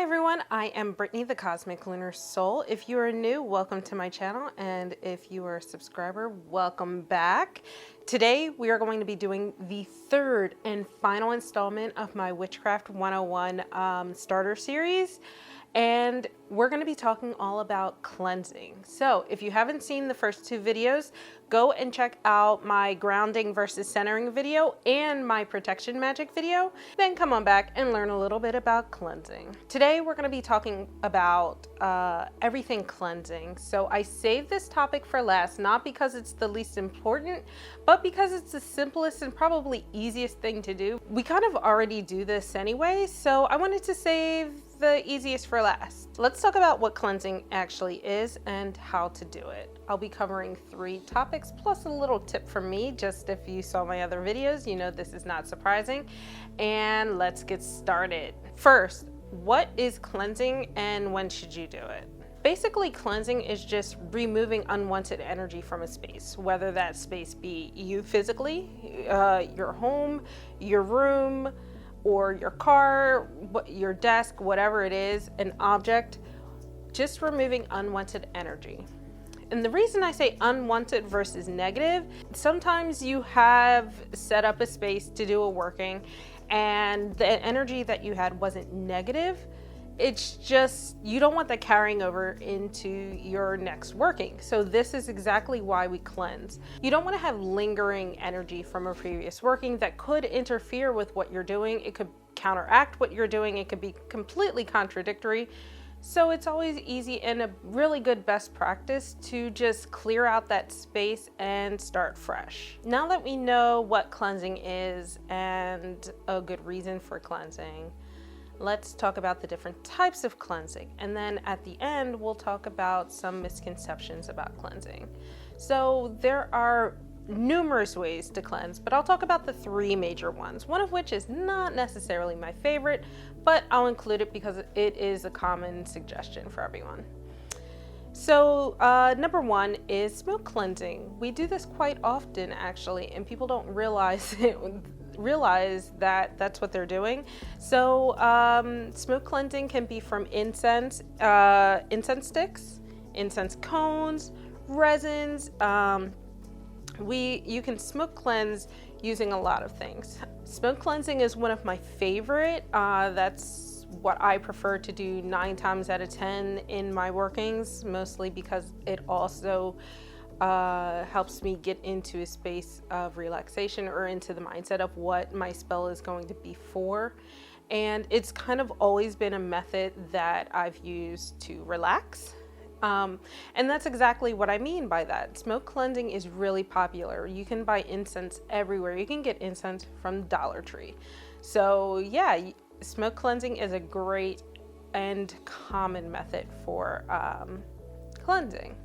everyone, I am Brittany, the Cosmic Lunar Soul. If you are new, welcome to my channel, and if you are a subscriber, welcome back. Today we are going to be doing the third and final installment of my Witchcraft 101 starter series, and we're going to be talking all about cleansing. So if you haven't seen the first two videos, go and check out my grounding versus centering video and my protection magic video. Then come on back and learn a little bit about cleansing. Today we're going to be talking about everything cleansing. So I saved this topic for last, not because it's the least important, but because it's the simplest and probably easiest thing to do. We kind of already do this anyway, so I wanted to save the easiest for last. Let's talk about what cleansing actually is and how to do it. I'll be covering 3 topics plus a little tip from me. Just if you saw my other videos, you know this is not surprising. And let's get started. First, what is cleansing and when should you do it? Basically, cleansing is just removing unwanted energy from a space, whether that space be you physically, your home, your room, or your car, your desk, whatever it is, an object, just removing unwanted energy. And the reason I say unwanted versus negative, sometimes you have set up a space to do a working and the energy that you had wasn't negative. It's just, you don't want that carrying over into your next working. So this is exactly why we cleanse. You don't want to have lingering energy from a previous working that could interfere with what you're doing. It could counteract what you're doing. It could be completely contradictory. So it's always easy and a really good best practice to just clear out that space and start fresh. Now that we know what cleansing is and a good reason for cleansing, let's talk about the different types of cleansing. And then at the end, we'll talk about some misconceptions about cleansing. So there are numerous ways to cleanse, but I'll talk about the 3 major ones, one of which is not necessarily my favorite, but I'll include it because it is a common suggestion for everyone. So number 1 is smoke cleansing. We do this quite often actually, and people don't realize that that's what they're doing. So smoke cleansing can be from incense, incense sticks, incense cones, resins. You can smoke cleanse using a lot of things. Smoke cleansing is one of my favorite. That's what I prefer to do 9 times out of 10 in my workings, mostly because it also helps me get into a space of relaxation or into the mindset of what my spell is going to be for. And it's kind of always been a method that I've used to relax. And that's exactly what I mean by that. Smoke cleansing is really popular. You can buy incense everywhere. You can get incense from Dollar Tree. So yeah, smoke cleansing is a great and common method for cleansing.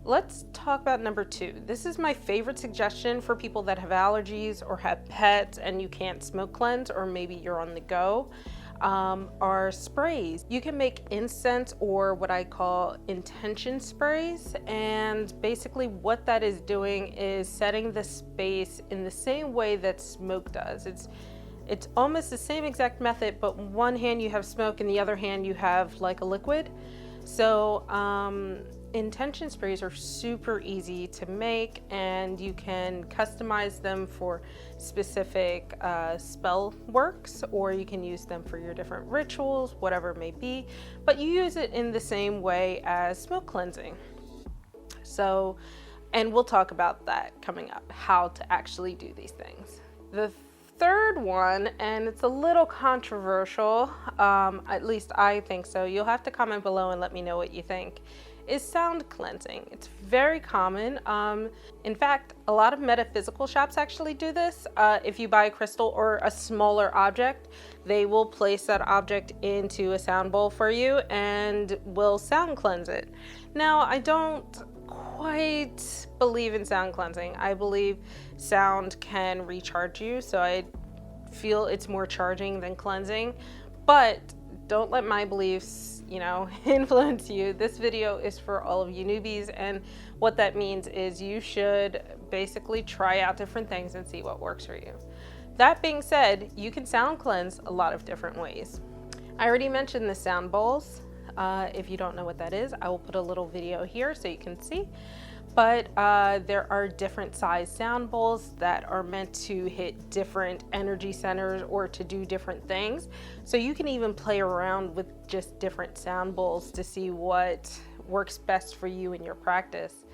Let's talk about number 2. This is my favorite suggestion for people that have allergies or have pets and you can't smoke cleanse, or maybe you're on the go. Are sprays. You can make incense or what I call intention sprays, and basically what that is doing is setting the space in the same way that smoke does. It's almost the same exact method, but one hand you have smoke and the other hand you have like a liquid. So intention sprays are super easy to make, and you can customize them for specific spell works, or you can use them for your different rituals, whatever it may be, but you use it in the same way as smoke cleansing. So, and we'll talk about that coming up, how to actually do these things. The third one, and it's a little controversial, at least I think so, you'll have to comment below and let me know what you think, is sound cleansing. It's very common. In fact, a lot of metaphysical shops actually do this. If you buy a crystal or a smaller object, they will place that object into a sound bowl for you and will sound cleanse it. Now, I don't quite believe in sound cleansing. I believe sound can recharge you, so I feel it's more charging than cleansing, but don't let my beliefs, influence you. This video is for all of you newbies, and what that means is you should basically try out different things and see what works for you. That being said, you can sound cleanse a lot of different ways. I already mentioned the sound bowls. If you don't know what that is, I will put a little video here so you can see. But there are different size sound bowls that are meant to hit different energy centers or to do different things. So you can even play around with just different sound bowls to see what works best for you in your practice.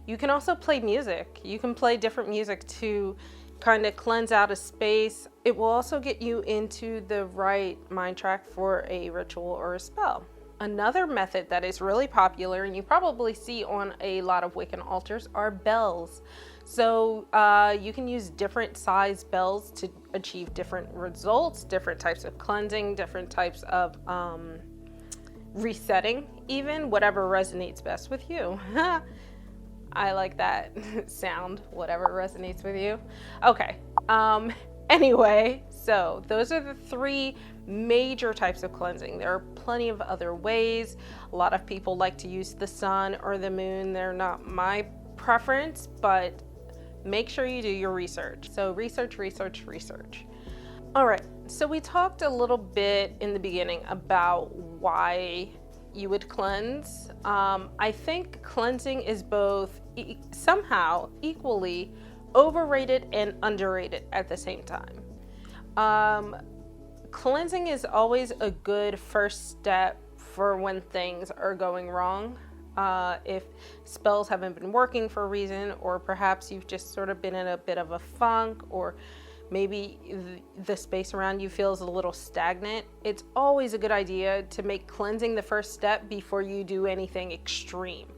You can also play music. You can play different music to kind of cleanse out a space. It will also get you into the right mind track for a ritual or a spell. Another method that is really popular, and you probably see on a lot of Wiccan altars, are bells. So you can use different size bells to achieve different results, different types of cleansing, different types of resetting, even whatever resonates best with you. I like that sound, whatever resonates with you. Okay, anyway, so those are the three major types of cleansing. There are plenty of other ways. A lot of people like to use the sun or the moon. They're not my preference, but make sure you do your research. So research. All right, so we talked a little bit in the beginning about why you would cleanse. I think cleansing is both somehow equally overrated and underrated at the same time. Cleansing is always a good first step for when things are going wrong. If spells haven't been working for a reason, or perhaps you've just sort of been in a bit of a funk, or maybe the space around you feels a little stagnant, it's always a good idea to make cleansing the first step before you do anything extreme.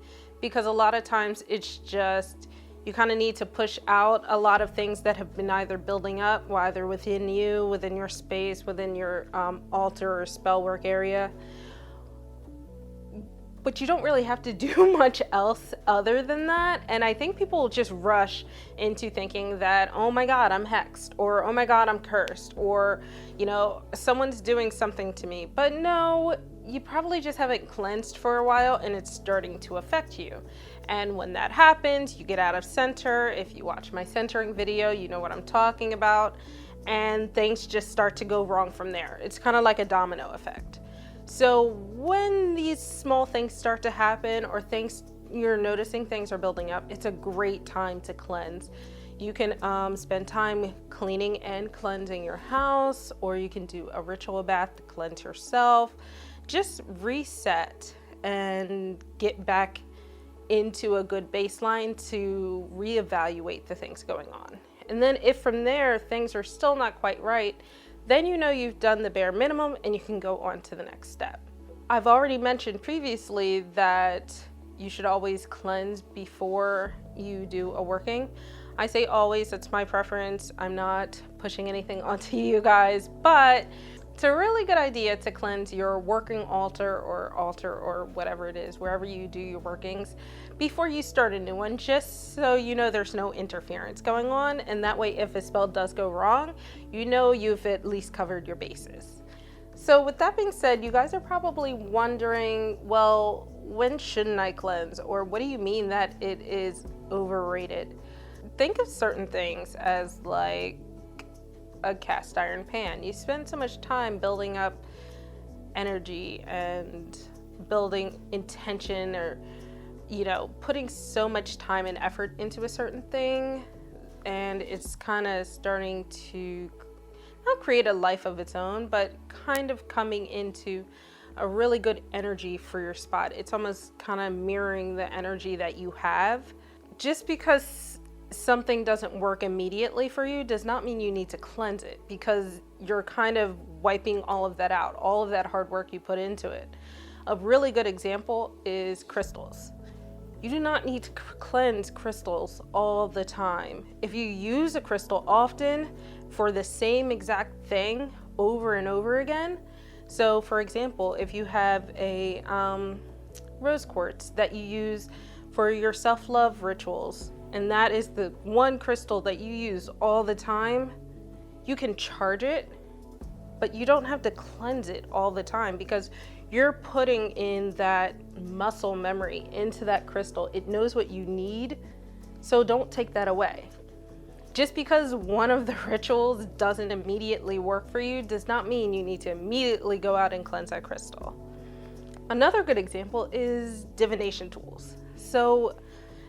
Because a lot of times it's just, you kind of need to push out a lot of things that have been either building up, either within you, within your space, within your altar or spell work area. But you don't really have to do much else other than that. And I think people just rush into thinking that, oh my God, I'm hexed, or oh my God, I'm cursed, or, you know, someone's doing something to me. But no, you probably just haven't cleansed for a while and it's starting to affect you. And when that happens, you get out of center. If you watch my centering video, you know what I'm talking about. And things just start to go wrong from there. It's kind of like a domino effect. So when these small things start to happen, or things you're noticing things are building up, it's a great time to cleanse. You can spend time cleaning and cleansing your house, or you can do a ritual bath to cleanse yourself. Just reset and get back into a good baseline to reevaluate the things going on. And then if from there things are still not quite right, then you know you've done the bare minimum and you can go on to the next step. I've already mentioned previously that you should always cleanse before you do a working. I say always, it's my preference. I'm not pushing anything onto you guys, but it's a really good idea to cleanse your working altar or whatever it is, wherever you do your workings, before you start a new one, just so you know there's no interference going on. And that way, if a spell does go wrong, you know you've at least covered your bases. So with that being said, you guys are probably wondering, well, when shouldn't I cleanse? Or what do you mean that it is overrated? Think of certain things as like a cast iron pan. You spend so much time building up energy and building intention, or, you know, putting so much time and effort into a certain thing, and it's kind of starting to not create a life of its own, but kind of coming into a really good energy for your spot. It's almost kind of mirroring the energy that you have. Just because something doesn't work immediately for you does not mean you need to cleanse it, because you're kind of wiping all of that out, all of that hard work you put into it. A really good example is crystals. You do not need to cleanse crystals all the time. If you use a crystal often for the same exact thing over and over again, so for example, if you have a rose quartz that you use for your self-love rituals, and that is the one crystal that you use all the time, you can charge it, but you don't have to cleanse it all the time, because you're putting in that muscle memory into that crystal. It knows what you need, so don't take that away. Just because one of the rituals doesn't immediately work for you does not mean you need to immediately go out and cleanse that crystal. Another good example is divination tools. So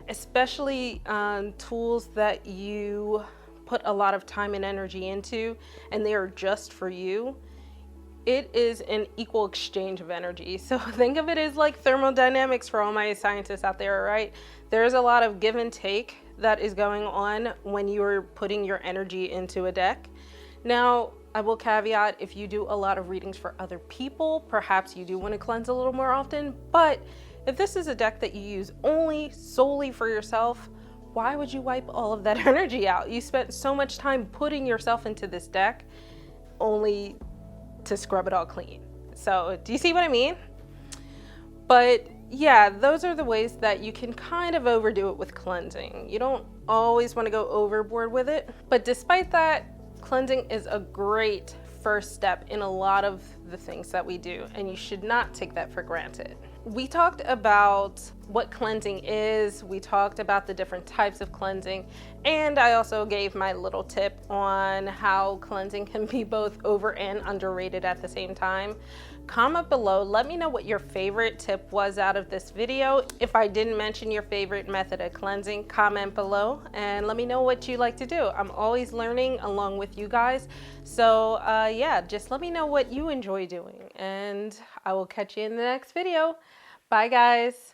especially tools that you put a lot of time and energy into and they are just for you, it is an equal exchange of energy. So think of it as like thermodynamics for all my scientists out there, right? There's a lot of give and take that is going on when you're putting your energy into a deck. Now, I will caveat, if you do a lot of readings for other people, perhaps you do want to cleanse a little more often. But if this is a deck that you use solely for yourself, why would you wipe all of that energy out? You spent so much time putting yourself into this deck only to scrub it all clean. So do you see what I mean? But yeah, those are the ways that you can kind of overdo it with cleansing. You don't always want to go overboard with it. But despite that, cleansing is a great first step in a lot of the things that we do, and you should not take that for granted. We talked about what cleansing is, we talked about the different types of cleansing, and I also gave my little tip on how cleansing can be both over and underrated at the same time. Comment below, let me know what your favorite tip was out of this video. If I didn't mention your favorite method of cleansing, comment below and let me know what you like to do. I'm always learning along with you guys. So yeah, just let me know what you enjoy doing and I will catch you in the next video. Bye guys.